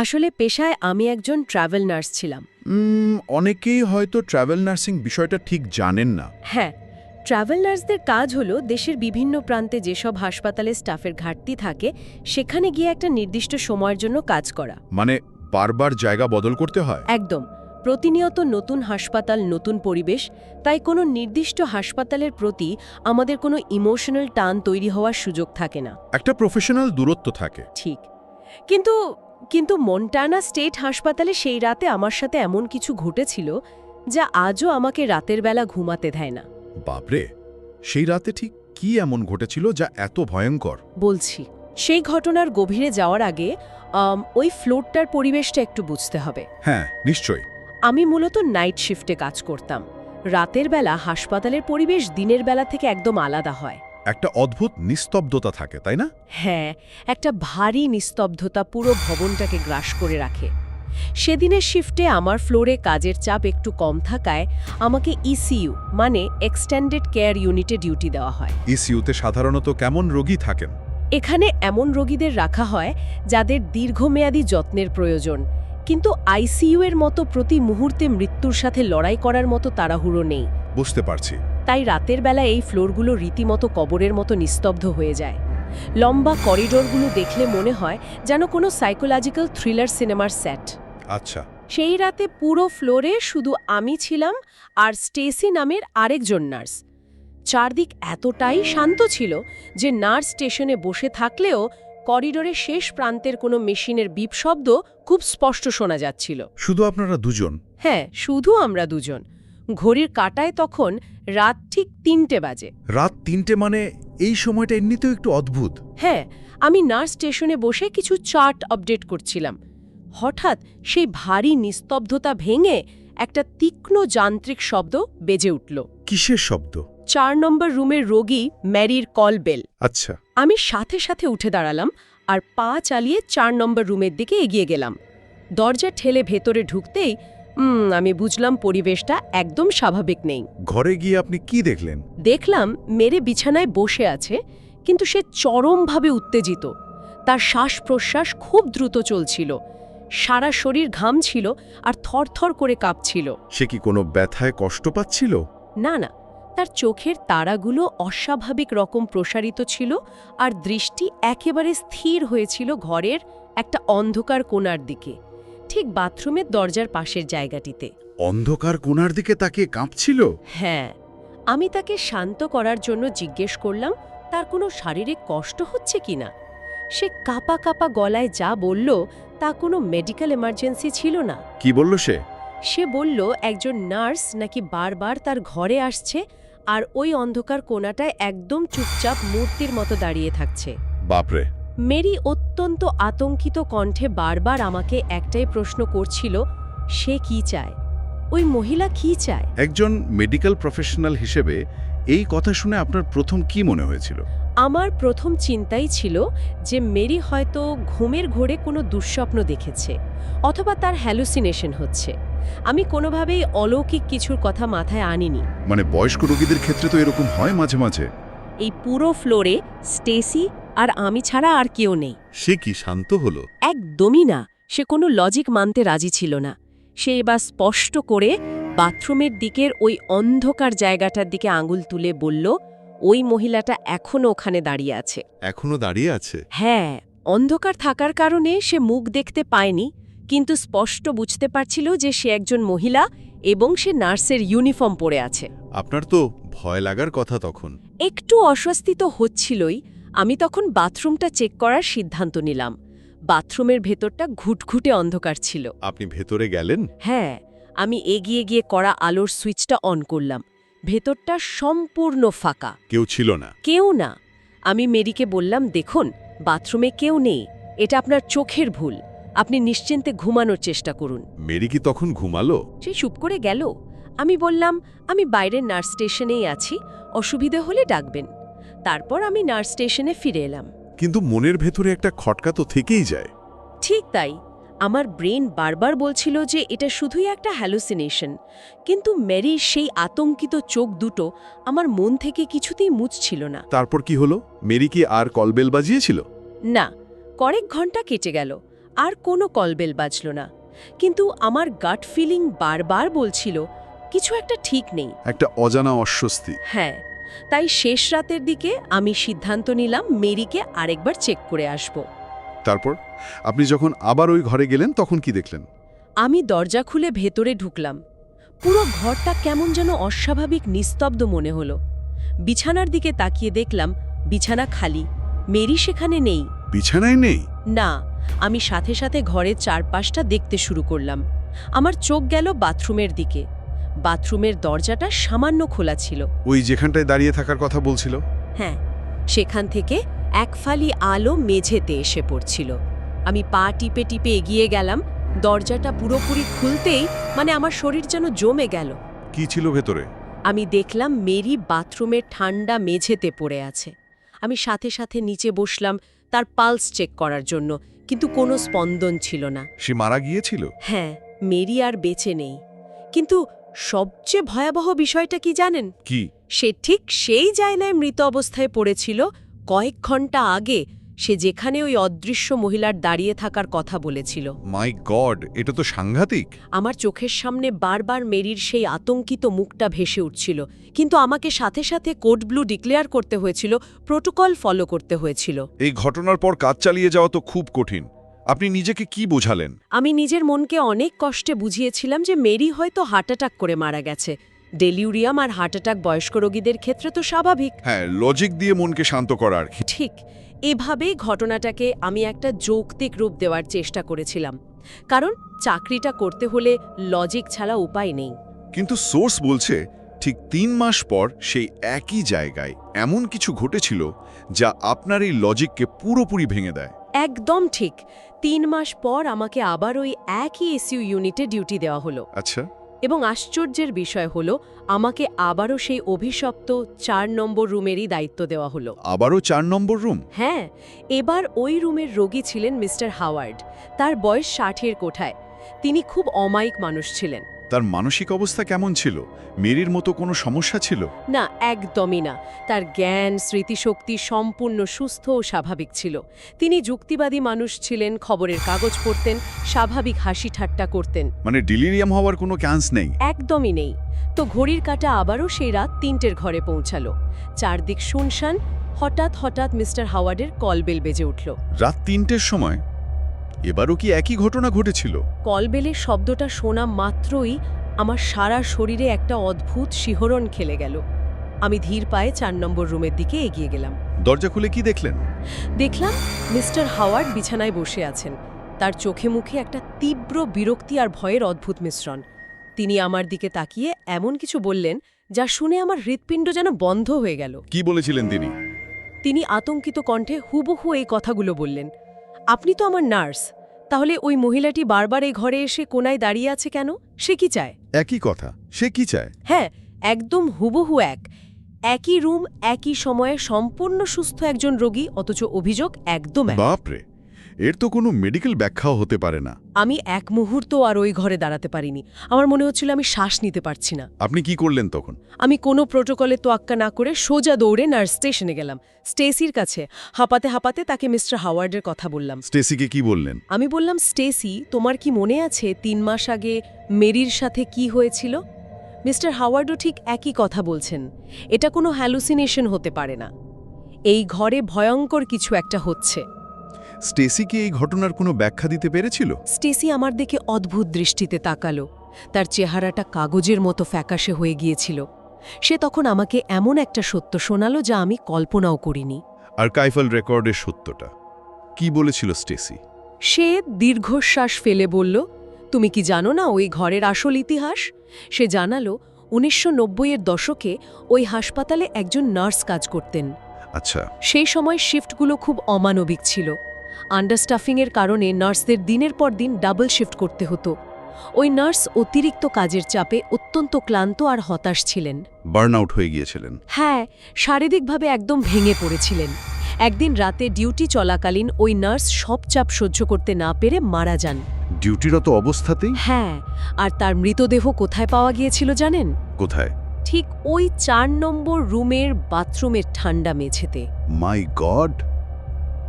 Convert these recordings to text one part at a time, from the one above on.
আসলে পেশায় আমি একজন ট্রাভেল নার্স ছিলাম। অনেকেই হয়তো ট্রাভেল নার্সিং বিষয়টা ঠিক জানেন না। হ্যাঁ, ট্রাভেল নার্সদের কাজ হলো দেশের বিভিন্ন প্রান্তে যেসব হাসপাতালে স্টাফের ঘাটতি থাকে সেখানে গিয়ে একটা নির্দিষ্ট সময়ের জন্য কাজ করা। মানে বারবার জায়গা বদল করতে হয়? একদম। প্রতিনিয়ত নতুন হাসপাতাল, নতুন পরিবেশ, তাই কোনো নির্দিষ্ট হাসপাতালের প্রতি আমাদের কোনো ইমোশনাল টান তৈরি হওয়ার সুযোগ থাকে না। একটা প্রফেশনাল দূরত্ব থাকে। ঠিক। কিন্তু কিন্তু মন্টানা স্টেট হাসপাতালে সেই রাতে আমার সাথে এমন কিছু ঘটেছিল যা আজও আমাকে রাতের বেলা ঘুমাতে দেয় না। বাপরে, সেই রাতে ঠিক কি এমন ঘটেছিল যা এত ভয়ঙ্কর? বলছি, সেই ঘটনার গভীরে যাওয়ার আগে ওই ফ্লোরটার পরিবেশটা একটু বুঝতে হবে। হ্যাঁ, নিশ্চয়ই। আমি মূলত নাইট শিফটে কাজ করতাম। রাতের বেলা হাসপাতালের পরিবেশ দিনের বেলা থেকে একদম আলাদা হয়। একটা অদ্ভুত নিস্তব্ধতা থাকে, তাই না? হ্যাঁ, একটা ভারী নিস্তব্ধতা পুরো ভবনটাকে গ্রাস করে রাখে। সেদিনের শিফটে আমার ফ্লোরে কাজের চাপ একটু কম থাকায় আমাকে ইসিইউ মানে এক্সটেন্ডেড কেয়ার ইউনিটে ডিউটি দেওয়া হয়। ইসিইউতে সাধারণত কেমন রোগী থাকেন? এখানে এমন রোগীদের রাখা হয় যাদের দীর্ঘমেয়াদী যত্নের প্রয়োজন, কিন্তু আইসিইউ এর মতো প্রতি মুহূর্তে মৃত্যুর সাথে লড়াই করার মতো তাড়াহুড়ো নেই। বুঝতে পারছি। তাই রাতের বেলা এই ফ্লোরগুলো রীতিমতো কবরের মতো নিস্তব্ধ হয়ে যায়। লম্বা করিডোরগুলো দেখলে মনে হয় যেন কোনো সাইকোলজিক্যাল থ্রিলার সিনেমার সেট। আচ্ছা। সেই রাতে পুরো ফ্লোরে শুধু আমি ছিলাম আর স্টেসি নামের আরেকজন নার্স। চারদিক এতটাই শান্ত ছিল যে নার্স স্টেশনে বসে থাকলেও করিডোরের শেষ প্রান্তের কোনো মেশিনের বিপ শব্দ খুব স্পষ্ট শোনা যাচ্ছিল। শুধু আপনারা দুজন? হ্যাঁ, শুধু আমরা দুজন। ঘড়ির কাঁটায় তখন রাত ঠিক ৩টে বাজে। রাত ৩টে মানে এই সময়টা এমনিতেও একটু অদ্ভুত। হ্যাঁ, আমি নার্স স্টেশনে বসে কিছু চার্ট আপডেট করছিলাম। হঠাৎ সেই ভারী নিস্তব্ধতা ভেঙে একটা তীক্ষ্ণ যান্ত্রিক শব্দ বেজে উঠল। কিসের শব্দ? ৪ নম্বর রুমের রোগী ম্যারির কল বেল। আচ্ছা। আমি সাথে সাথে উঠে দাঁড়ালাম আর পা চালিয়ে ৪ নম্বর রুমের দিকে এগিয়ে গেলাম। দরজা ঠেলে ভেতরে ঢুকতেই আমি বুঝলাম পরিবেশটা একদম স্বাভাবিক নেই। ঘরে গিয়ে আপনি কি দেখলেন? দেখলাম মেরে বিছানায় বসে আছে, কিন্তু সে চরমভাবে উত্তেজিত। তার শ্বাস প্রশ্বাস খুব দ্রুত চলছিল, সারা শরীর ঘামছিল আর থরথর করে কাঁপছিল। সে কি কোনো ব্যথায় কষ্ট পাচ্ছিল? না না, তার চোখের তারাগুলো অস্বাভাবিক রকম প্রসারিত ছিল আর দৃষ্টি একেবারে স্থির হয়েছিল ঘরের একটা অন্ধকার কোণার দিকে, ঠিক বাথরুমের দরজার পাশের জায়গাটিতে। অন্ধকার কোণার দিকে তাকিয়ে কাঁপছিল? হ্যাঁ। আমি তাকে শান্ত করার জন্য জিজ্ঞেস করলাম তার কোনো শারীরিক কষ্ট হচ্ছে কিনা। সে কাঁপা কাঁপা গলায় যা বলল তা কোনো মেডিকেল এমার্জেন্সি ছিল না। কি বলল সে? সে বলল একজন নার্স নাকি বারবার তার ঘরে আসছে আর ওই অন্ধকার কোণাটায় একদম চুপচাপ মূর্তির মতো দাঁড়িয়ে থাকছে। বাপরে। মেরি অত্যন্ত আতঙ্কিত কণ্ঠে বারবার আমাকে একটাই প্রশ্ন করছিল, সে কি চায়, ওই মহিলা কি চায়। একজন মেডিকেল প্রফেশনাল হিসেবে এই কথা শুনে আপনার প্রথম কি মনে হয়েছিল? আমার প্রথম চিন্তাই ছিল যে মেরি হয়তো ঘুমের ঘোরে কোনো দুঃস্বপ্ন দেখেছে, অথবা তার হ্যালুসিনেশন হচ্ছে। আমি কোনোভাবেই অলৌকিক কিছুর কথা মাথায় আনিনি। মানে বয়স্ক রোগীদের ক্ষেত্রে তো এরকম হয় মাঝে মাঝে। এই পুরো ফ্লোরে স্টেসি আর আমি ছাড়া আর কেউ নেই। সে কি শান্ত হলো? একদমই না। সে কোনো লজিক মানতে রাজি ছিল না। সে এবার স্পষ্ট করে বাথরুমের দিকের ওই অন্ধকার জায়গাটার দিকে আঙুল তুলে বলল, ওই মহিলাটা এখনো ওখানে দাঁড়িয়ে আছে। এখনো দাঁড়িয়ে আছে? হ্যাঁ, অন্ধকার থাকার কারণে সে মুখ দেখতে পায়নি, কিন্তু স্পষ্ট বুঝতে পারছিল যে সে একজন মহিলা এবং সে নার্সের ইউনিফর্ম পরে আছে। আপনার তো ভয় লাগার কথা তখন। একটু অস্বস্তি তো হচ্ছিলই। আমি তখন বাথরুমটা চেক করার সিদ্ধান্ত নিলাম। বাথরুমের ভেতরটা ঘুটঘুটে অন্ধকার ছিল। আপনি ভেতরে গেলেন? হ্যাঁ, আমি এগিয়ে গিয়ে কড়া আলোর সুইচটা অন করলাম। ভেতরটা সম্পূর্ণ ফাঁকা। কেউ ছিল না? কেউ না। আমি মেরিকে বললাম, দেখুন, বাথরুমে কেউ নেই, এটা আপনার চোখের ভুল। আপনি নিশ্চিন্তে ঘুমানোর চেষ্টা করুন। মেরি কি তখন ঘুমালো? সে চুপ করে গেল। আমি বললাম, আমি বাইরের নার্স স্টেশনেই আছি, অসুবিধে হলে ডাকবেন। তারপর আমি নার্স স্টেশনে ফিরে এলাম। কিন্তু মনের ভেতরে একটা খটকা তো থেকেই যায়। ঠিক তাই। আমার ব্রেন বারবার বলছিল যে এটা শুধুই একটা হ্যালুসিনেশন, কিন্তু মেরির সেই আতঙ্কিত চোখ দুটো আমার মন থেকে কিছুতেই মুছছিল না। তারপর কি হলো? মেরি কি আর কলবেল বাজিয়েছিল? না, কয়েক ঘন্টা কেটে গেল। আর কোনো কলবেল বাজল না, কিন্তু আমার গাট ফিলিং বারবার বলছিল কিছু একটা ঠিক নেই। একটা অজানা অস্বস্তি। হ্যাঁ, তাই শেষ রাতের দিকে আমি সিদ্ধান্ত নিলাম মেরিকে আরেকবার চেক করে আসব। তারপর আপনি যখন আবার ওই ঘরে গেলেন তখন কি দেখলেন? আমি দরজা খুলে ভেতরে ঢুকলাম। পুরো ঘরটা কেমন যেন অস্বাভাবিক নিস্তব্ধ মনে হলো। বিছানার দিকে তাকিয়ে দেখলাম বিছানা খালি, মেরি সেখানে নেই। বিছানায় নেই? না। আমি সাথে সাথে ঘরের চারপাশটা দেখতে শুরু করলাম। আমার চোখ গেল বাথরুমের দিকে। বাথরুমের দরজাটা সামান্য খোলা ছিল। ওই যেখানটায় দাঁড়িয়ে থাকার কথা বলছিল? হ্যাঁ, সেখান থেকে এক ফালি আলো মেঝেতে এসে পড়ছিল। আমি পা টিপে টিপে এগিয়ে গেলাম। দরজাটা পুরোপুরি খুলতেই আমার শরীর যেন জমে গেল। কি ছিল ভেতরে? আমি দেখলাম মেরি বাথরুমের ঠান্ডা মেঝেতে পড়ে আছে। আমি সাথে সাথে নিচে বসলাম তার পালস চেক করার জন্য, কিন্তু কোনো স্পন্দন ছিল না। সে মারা গিয়েছিল? হ্যাঁ, মেরি আর বেঁচে নেই। কিন্তু সবচেয়ে ভয়াবহ বিষয়টা কি জানেন? কি? সে ঠিক সেই জায়গায় মৃত অবস্থায় পড়েছিল কয়েক ঘন্টা আগে, সে যেখানে ওই অদৃশ্য মহিলার দাঁড়িয়ে থাকার কথা বলেছিল। মাই গড, এটা তো সাংঘাতিক। আমার চোখের সামনে বারবার মেরির সেই আতঙ্কিত মুখটা ভেসে উঠছিল, কিন্তু আমাকে সাথে সাথে কোড ব্লু ডিক্লেয়ার করতে হয়েছিল, প্রোটোকল ফলো করতে হয়েছিল। এই ঘটনার পর কাজ চালিয়ে যাওয়া তো খুব কঠিন। আপনি নিজেকে কি বোঝালেন? আমি নিজের মনকে অনেক কষ্টে বুঝিয়েছিলাম যে মেরি হয়তো হার্ট অ্যাটাক করে মারা গেছে। ডেলিউরিয়াম আর হার্ট অ্যাটাক বয়স্ক রোগীদের ক্ষেত্রে তো স্বাভাবিক। হ্যাঁ, লজিক দিয়ে মনকে শান্ত করার। ঠিক এভাবেই ঘটনাটাকে আমি একটা যৌক্তিক রূপ দেওয়ার চেষ্টা করেছিলাম, কারণ চাকরিটা করতে হলে লজিক ছাড়া উপায় নেই। কিন্তু সোর্স বলছে ঠিক 3 মাস পর সেই একই জায়গায় এমন কিছু ঘটেছিল যা আপনার এই লজিককে পুরোপুরি ভেঙে দেয়। একদম ঠিক। 3 মাস পর আমাকে আবার ওই একই এসইউ ইউনিটে ডিউটি দেওয়া হলো। আচ্ছা। এবং আশ্চর্যের বিষয় হলো আমাকে আবারও সেই অভিশপ্ত 4 নম্বর রুমেরই দায়িত্ব দেওয়া হলো। আবারও 4 নম্বর রুম? হ্যাঁ, এবার ওই রুমের রোগী ছিলেন মিস্টার হাওয়ার্ড। তার বয়স 60-এর কোঠায়। তিনি খুব অমায়িক মানুষ ছিলেন। তার মানসিক অবস্থা কেমন ছিল? মেরির মতো কোনো সমস্যা ছিল? না, একদমই না। তার জ্ঞান, স্মৃতিশক্তি সম্পূর্ণ সুস্থ ও স্বাভাবিক ছিল। তিনি যুক্তিবাদী মানুষ ছিলেন, খবরের কাগজ পড়তেন, স্বাভাবিক হাসি ঠাট্টা করতেন। মানে ডিলিরিয়াম হওয়ার কোনো চান্স নেই? একদমই নেই। তো ঘড়ির কাঁটা আবারও সেই রাত 3টের ঘরে পৌঁছালো। চারদিক শুনশান। হঠাৎ হঠাৎ মিস্টার হাওয়ার্ডের কলবেল বেজে উঠল। রাত 3টের সময়? এবারও কি একই ঘটনা ঘটেছিল? কলবেলের শব্দটা শোনা মাত্রই আমার সারা শরীরে একটা অদ্ভুত শিহরণ খেলে গেল। আমি ধীর পায়ে 4 নম্বর রুমের দিকে এগিয়ে গেলাম। দরজা খুলে কি দেখলেন? দেখলাম মিস্টার হাওয়ার্ড বিছানায় বসে আছেন। তার চোখে মুখে একটা তীব্র বিরক্তি আর ভয়ের অদ্ভুত মিশ্রণ। তিনি আমার দিকে তাকিয়ে এমন কিছু বললেন যা শুনে আমার হৃৎপিণ্ড যেন বন্ধ হয়ে গেল। কি বলেছিলেন তিনি? তিনি আতঙ্কিত কণ্ঠে হুবহু এই কথাগুলো বললেন। আপনি তো আমার নার্স, তাহলে ওই মহিলাটি বারবার এই ঘরে এসে কোনায় দাঁড়িয়ে আছে কেন? সে কি চায়? একই কথা, সে কি চায়? হ্যাঁ, একদম হুবহু একই রুম, একই সময়ে, সম্পূর্ণ সুস্থ একজন রোগী, অথচ অভিযোগ একদম এক। বাপরে, এর তো কোনো মেডিকেল ব্যাখ্যাও হতে পারে না। আমি এক মুহূর্ত আর ওই ঘরে দাঁড়াতে পারিনি। আমার মনে হচ্ছিল আমি শ্বাস নিতে পারছি না। আপনি কি করলেন তখন? আমি কোনো প্রোটোকলে তোয়াক্কা না করে সোজা দৌড়ে নার্স স্টেশনে গেলাম, স্টেসির কাছে। হাঁপাতে হাঁপাতে তাকে মিস্টার হাওয়ার্ডের কথা বললাম। স্টেসিকে কি বললেন? আমি বললাম, স্টেসি, তোমার কি মনে আছে 3 মাস আগে মেরির সাথে কি হয়েছিল? মিস্টার হাওয়ার্ডও ঠিক একই কথা বলছেন। এটা কোনো হ্যালুসিনেশন হতে পারে না। এই ঘরে ভয়ঙ্কর কিছু একটা হচ্ছে। স্টেসি কি এই ঘটনার কোনো ব্যাখ্যা দিতে পেরেছিল? স্টেসি আমার দিকে অদ্ভুত দৃষ্টিতে তাকালো। তার চেহারাটা কাগজের মতো ফ্যাকাশে হয়ে গিয়েছিল। সে তখন আমাকে এমন একটা সত্য শোনালো যা আমি কল্পনাও করিনি। আর্কাইভাল রেকর্ডের সত্যটা কি বলেছিল স্টেসি? সে দীর্ঘশ্বাস ফেলে বলল, তুমি কি জানো না ওই ঘরের আসল ইতিহাস? সে জানালো 1990-এর দশকে ওই হাসপাতালে একজন নার্স কাজ করতেন। আচ্ছা। সেই সময় শিফটগুলো খুব অমানবিক ছিল। আন্ডারস্টাফিংয়ের কারণে নার্সদের দিনের পর দিন ডাবল শিফট করতে হতো। ওই নার্স অতিরিক্ত কাজের চাপে অত্যন্ত ক্লান্ত আর হতাশ ছিলেন। বার্ন আউট হয়ে গিয়েছিলেন? হ্যাঁ, শারীরিকভাবে একদম ভেঙে পড়েছিলেন। একদিন রাতে ডিউটি চলাকালীন ওই নার্স সব চাপ সহ্য করতে না পেরে মারা যান। ডিউটিরত অবস্থাতেই? হ্যাঁ, আর তার মৃতদেহ কোথায় পাওয়া গিয়েছিল জানেন? কোথায়? ঠিক ওই 4 নম্বর রুমের বাথরুমের ঠান্ডা মেঝেতে। মাই গড,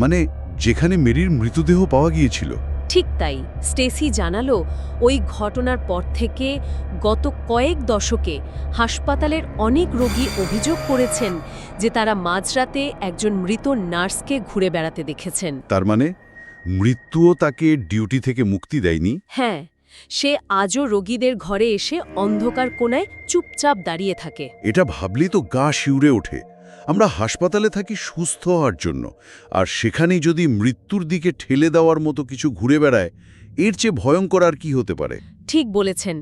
মানে যেখানে মেরির মৃতদেহ পাওয়া গিয়েছিল? ঠিক তাই, স্টেসি জানালো ওই ঘটনার পর থেকে গত কয়েক দশকে হাসপাতালের অনেক রোগী অভিযোগ করেছেন যে তারা মাঝরাতে একজন মৃত নার্সকে ঘুরে বেড়াতে দেখেছেন। তার মানে মৃত্যুও তাকে ডিউটি থেকে মুক্তি দেয়নি? হ্যাঁ, সে আজও রোগীদের ঘরে এসে অন্ধকার কোণায় চুপচাপ দাঁড়িয়ে থাকে। এটা ভাবলেই তো গা শিউরে ওঠে। আমরা হাসপাতালে থাকি সুস্থ হওয়ার জন্য, আর সেখানেই যদি মৃত্যুর দিকে ঠেলে দেওয়ার মতো কিছু ঘুরে বেড়ায়, এর চেয়ে ভয়ঙ্কর আর কি হতে পারে? ঠিক বলেছেন,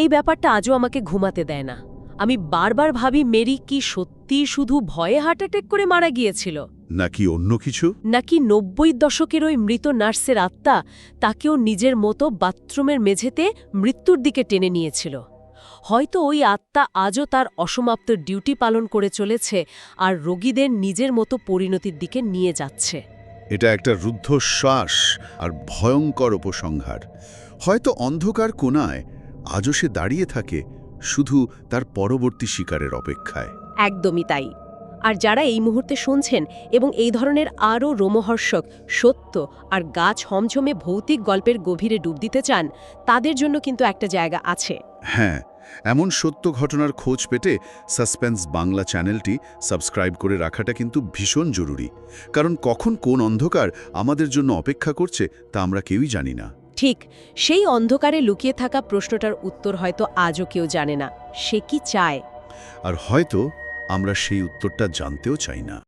এই ব্যাপারটা আজও আমাকে ঘুমাতে দেয় না। আমি বারবার ভাবি মেরি কি সত্যি শুধু ভয়ে হার্ট অ্যাটাক করে মারা গিয়েছিল, নাকি অন্য কিছু? নাকি ৯০ দশকের ওই মৃত নার্সের আত্মা তাকেও নিজের মতো বাথরুমের মেঝেতে মৃত্যুর দিকে টেনে নিয়েছিল। হয়তো ওই আত্মা আজও তার অসমাপ্ত ডিউটি পালন করে চলেছে আর রোগীদের নিজের মতো পরিণতির দিকে নিয়ে যাচ্ছে। এটা একটা রুদ্ধশ্বাস আর ভয়ঙ্কর উপসংহার। হয়তো অন্ধকার কোণায় আজও সে দাঁড়িয়ে থাকে, শুধু তার পরবর্তী শিকারের অপেক্ষায়। একদমই তাই। আর যারা এই মুহূর্তে শুনছেন এবং এই ধরনের আরও রোমহর্ষক, সত্য আর গাছ হমঝমে ভৌতিক গল্পের গভীরে ডুব দিতে চান, তাদের জন্য কিন্তু একটা জায়গা আছে। হ্যাঁ, এমন সত্য ঘটনার খোঁজ পেতে সাসপেন্স বাংলা চ্যানেলটি সাবস্ক্রাইব করে রাখাটা কিন্তু ভীষণ জরুরি। কারণ কখন কোন অন্ধকার আমাদের জন্য অপেক্ষা করছে তা আমরা কেউই জানি না। ঠিক, সেই অন্ধকারে লুকিয়ে থাকা প্রশ্নটার উত্তর হয়তো আজও কেউ জানে না। সে কি চায়? আর হয়তো আমরা সেই উত্তরটা জানতেও চাই না।